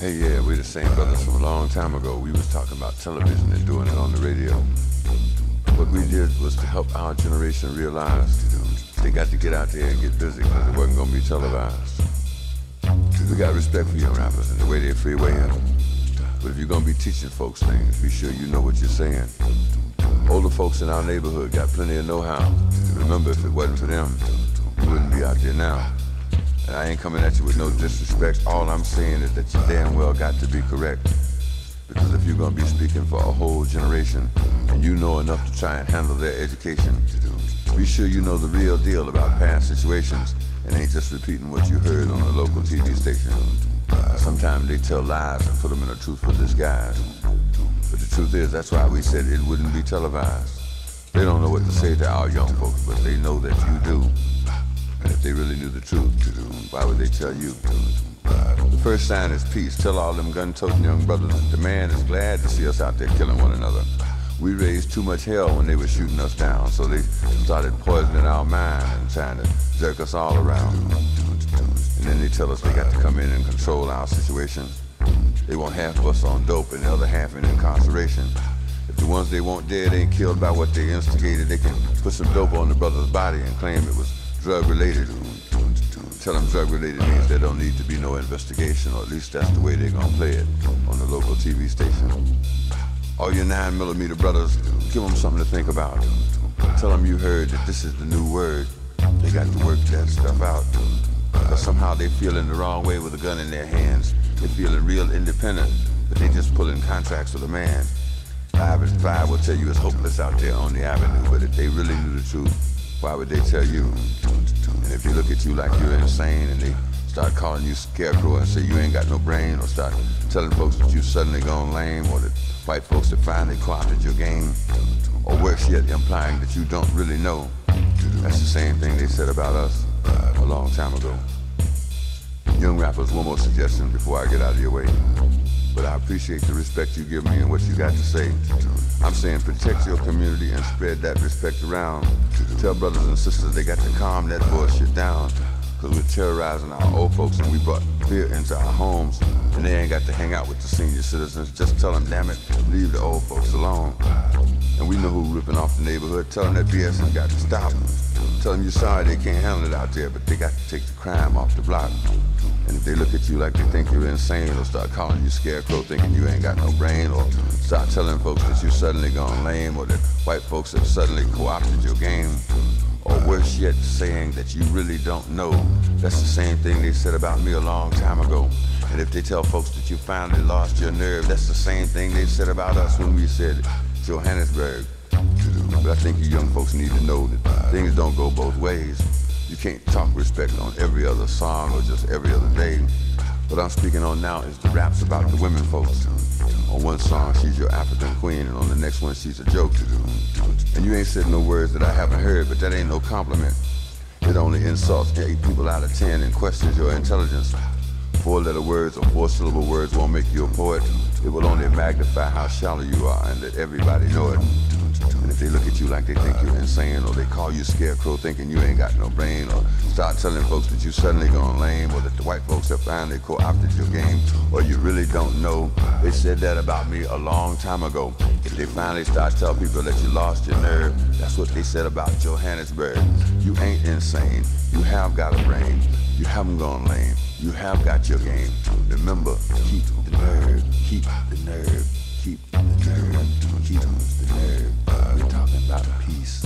Hey, yeah, we the same brothers from a long time ago. We was talking about television and doing it on the radio. What we did was to help our generation realize they got to get out there and get busy because it wasn't going to be televised. We got respect for young rappers and the way they freeway in. But if you're going to be teaching folks things, be sure you know what you're saying. Older folks in our neighborhood got plenty of know-how. Remember, if it wasn't for them, you wouldn't be out there now. And I ain't coming at you with no disrespect. All I'm saying is that you damn well got to be correct. Because if you're going to be speaking for a whole generation and you know enough to try and handle their education, be sure you know the real deal about past situations and ain't just repeating what you heard on a local TV station. Sometimes they tell lies and put them in a truthful disguise. But the truth is, that's why we said it wouldn't be televised. They don't know what to say to our young folks, but they know that you do. And if they really knew the truth, why would they tell you? The first sign is peace. Tell all them gun-toting young brothers that the man is glad to see us out there killing one another. We raised too much hell when they were shooting us down, so they started poisoning our mind and trying to jerk us all around. And then they tell us they got to come in and control our situation. They want half of us on dope and the other half in incarceration. If the ones they want dead ain't killed by what they instigated, they can put some dope on the brother's body and claim it was drug-related. Tell them drug-related means there don't need to be no investigation, or at least that's the way they're gonna play it on the local TV station. All your 9mm brothers, give them something to think about. Tell them you heard that this is the new word. They got to work that stuff out. Because somehow they feeling the wrong way with a gun in their hands. They feeling real independent, but they just pulling contracts with a man. 5 and 5 will tell you it's hopeless out there on the avenue, but if they really knew the truth, why would they tell you? And if they look at you like you're insane and they start calling you scarecrow and say you ain't got no brain, or start telling folks that you suddenly gone lame, or that white folks that finally co-opted your game, or worse yet, implying that you don't really know, that's the same thing they said about us a long time ago. Young rappers, one more suggestion before I get out of your way. But I appreciate the respect you give me and what you got to say. I'm saying protect your community and spread that respect around. Tell brothers and sisters they got to calm that bullshit down, because we're terrorizing our old folks and we brought fear into our homes, and they ain't got to hang out with the senior citizens. Just tell them, damn it, leave the old folks alone. And we know who ripping off the neighborhood. Tell them that BS has got to stop. Tell them you're sorry they can't handle it out there, but they got to take the crime off the block. And if they look at you like they think you're insane, or start calling you scarecrow thinking you ain't got no brain, or start telling folks that you suddenly gone lame, or that white folks have suddenly co-opted your game, or worse yet, saying that you really don't know, that's the same thing they said about me a long time ago. And if they tell folks that you finally lost your nerve, that's the same thing they said about us when we said Johannesburg. But I think you young folks need to know that things don't go both ways. You can't talk respect on every other song or just every other day. What I'm speaking on now is the raps about the women folks. On one song, she's your African queen, and on the next one, she's a joke. And you ain't said no words that I haven't heard, but that ain't no compliment. It only insults 8 people out of 10 and questions your intelligence. 4-letter words or 4-syllable words won't make you a poet. It will only magnify how shallow you are and let everybody know it. And if they look at you like they think you're insane, or they call you scarecrow thinking you ain't got no brain, or start telling folks that you suddenly gone lame, or that the white folks have finally co-opted your game, or you really don't know, they said that about me a long time ago. If they finally start telling people that you lost your nerve, that's what they said about Johannesburg. You ain't insane. You have got a brain. You haven't gone lame. You have got your game. Remember, keep the nerve. Keep the nerve. Keep the nerve. Keep the nerve. We're talking about peace.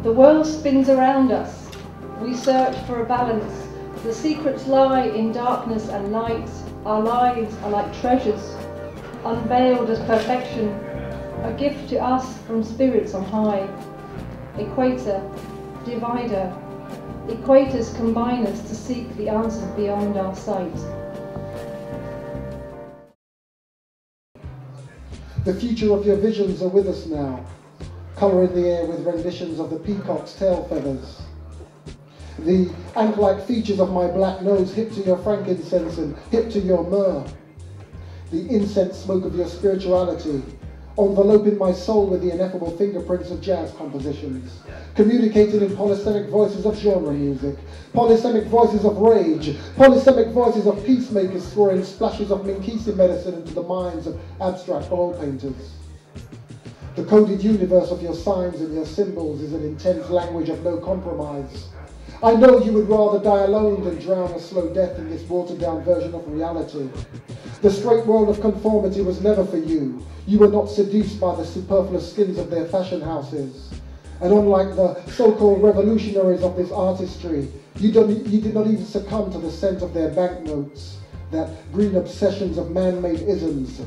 The world spins around us. We search for a balance. The secrets lie in darkness and light. Our lives are like treasures, unveiled as perfection, a gift to us from spirits on high. Equator, divider, equators combine us to seek the answers beyond our sight. The future of your visions are with us now, colouring the air with renditions of the peacock's tail feathers. The ant-like features of my black nose hip to your frankincense and hip to your myrrh. The incense smoke of your spirituality, enveloping my soul with the ineffable fingerprints of jazz compositions, communicating in polysemic voices of genre music, polysemic voices of rage, polysemic voices of peacemakers throwing splashes of Minkisi medicine into the minds of abstract oil painters. The coded universe of your signs and your symbols is an intense language of no compromise. I know you would rather die alone than drown a slow death in this watered-down version of reality. The straight world of conformity was never for you. You were not seduced by the superfluous skins of their fashion houses. And unlike the so-called revolutionaries of this artistry, you did not even succumb to the scent of their banknotes, that green obsessions of man-made isms,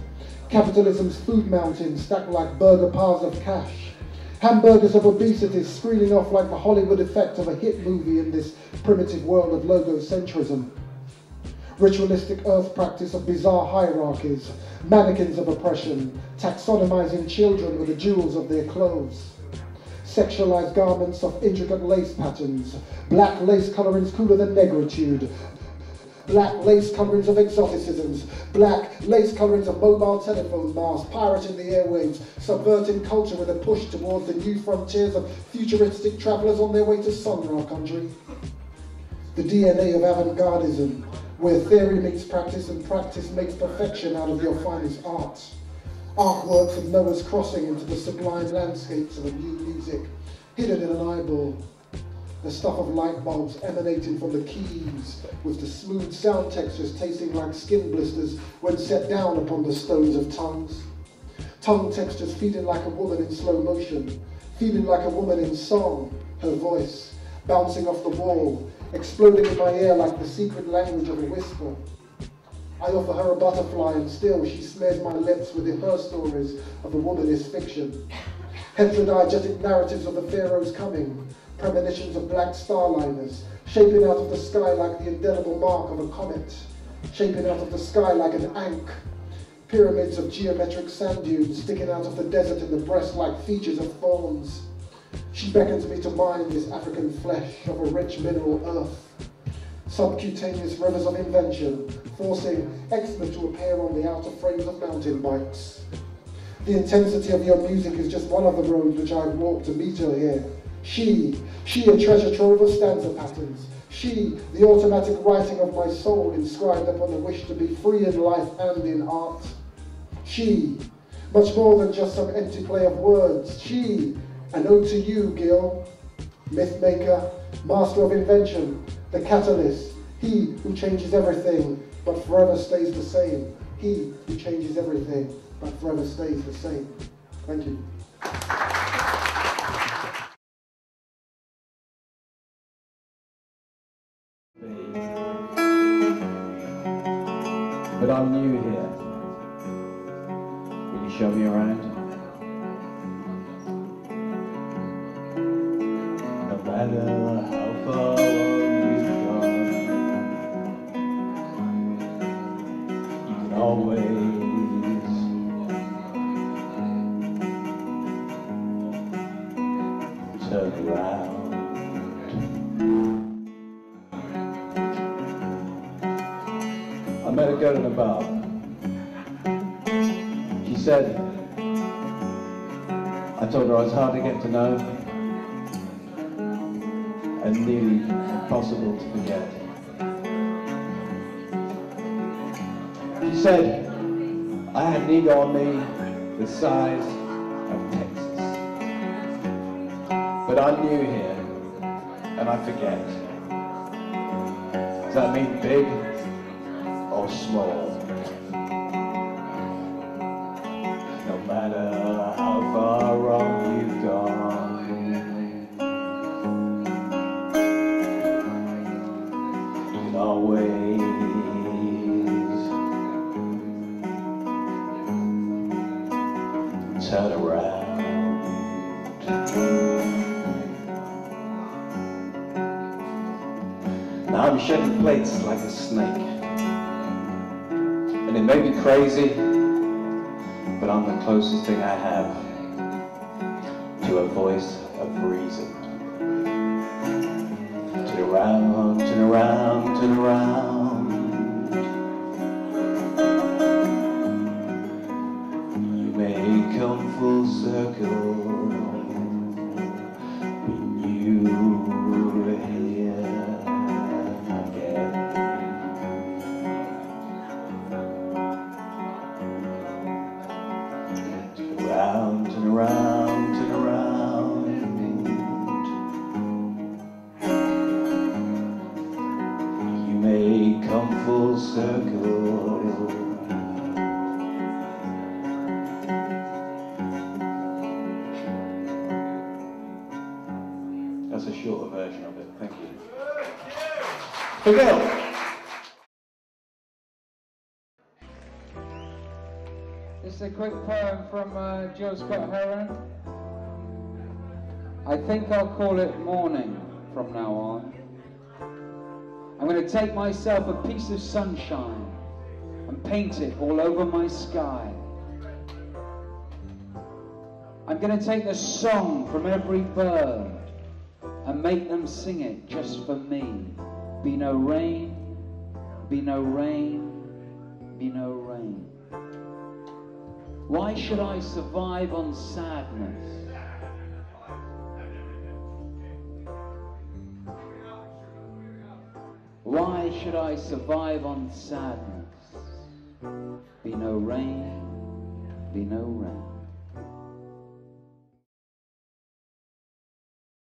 capitalism's food mountains stacked like burger piles of cash, hamburgers of obesity screening off like the Hollywood effect of a hit movie in this primitive world of logocentrism. Ritualistic earth practice of bizarre hierarchies, mannequins of oppression, taxonomizing children with the jewels of their clothes, sexualized garments of intricate lace patterns, black lace colorings cooler than negritude, black lace colorings of exoticisms, black lace colorings of mobile telephone masts, pirating the airwaves, subverting culture with a push towards the new frontiers of futuristic travelers on their way to Sun Ra country. The DNA of avant-gardism, where theory meets practice and practice makes perfection out of your finest art. Artworks of Noah's crossing into the sublime landscapes of a new music, hidden in an eyeball. The stuff of light bulbs emanating from the keys, with the smooth sound textures tasting like skin blisters when set down upon the stones of tongues. Tongue textures feeling like a woman in slow motion, feeling like a woman in song, her voice bouncing off the wall, exploding in my ear like the secret language of a whisper. I offer her a butterfly and still she smears my lips with her stories of a womanist fiction. Heterodiegetic narratives of the pharaoh's coming, premonitions of black starliners, shaping out of the sky like the indelible mark of a comet, shaping out of the sky like an ankh, pyramids of geometric sand dunes sticking out of the desert in the breast like features of thorns. She beckons me to mine this African flesh of a rich mineral earth, subcutaneous rivers of invention, forcing eczema to appear on the outer frames of mountain bikes. The intensity of your music is just one of the roads which I've walked to meet her here. She a treasure trove of stanza patterns. She, the automatic writing of my soul inscribed upon the wish to be free in life and in art. She, much more than just some empty play of words. She, an ode to you, Gil, myth maker, master of invention, the catalyst, he who changes everything but forever stays the same. He who changes everything but forever stays the same. Thank you. But I'm new here. Will you show me around? No matter how far you've gone, you can always turn around. I met a girl in a bar. She said, I told her I was hard to get to know and nearly impossible to forget. She said, I had an ego on me the size of Texas. But I'm new here and I forget. Does that mean big or small? No matter how far wrong you've gone, turn around. Now I'm shedding plates like a snake, and it may be crazy, but I'm the closest thing I have to a voice of reason. Turn around, turn around, turn around. You may come full circle when you're here again. Turn around, turn around, turn around. You may come full circle. That's a shorter version of it. Thank you. Miguel. This is a quick poem from Joe Scott Heron. I think I'll call it morning from now on. I'm going to take myself a piece of sunshine and paint it all over my sky. I'm going to take the song from every bird and make them sing it just for me. Be no rain, be no rain, be no rain. Why should I survive on sadness? Why should I survive on sadness? Be no rain, be no rain.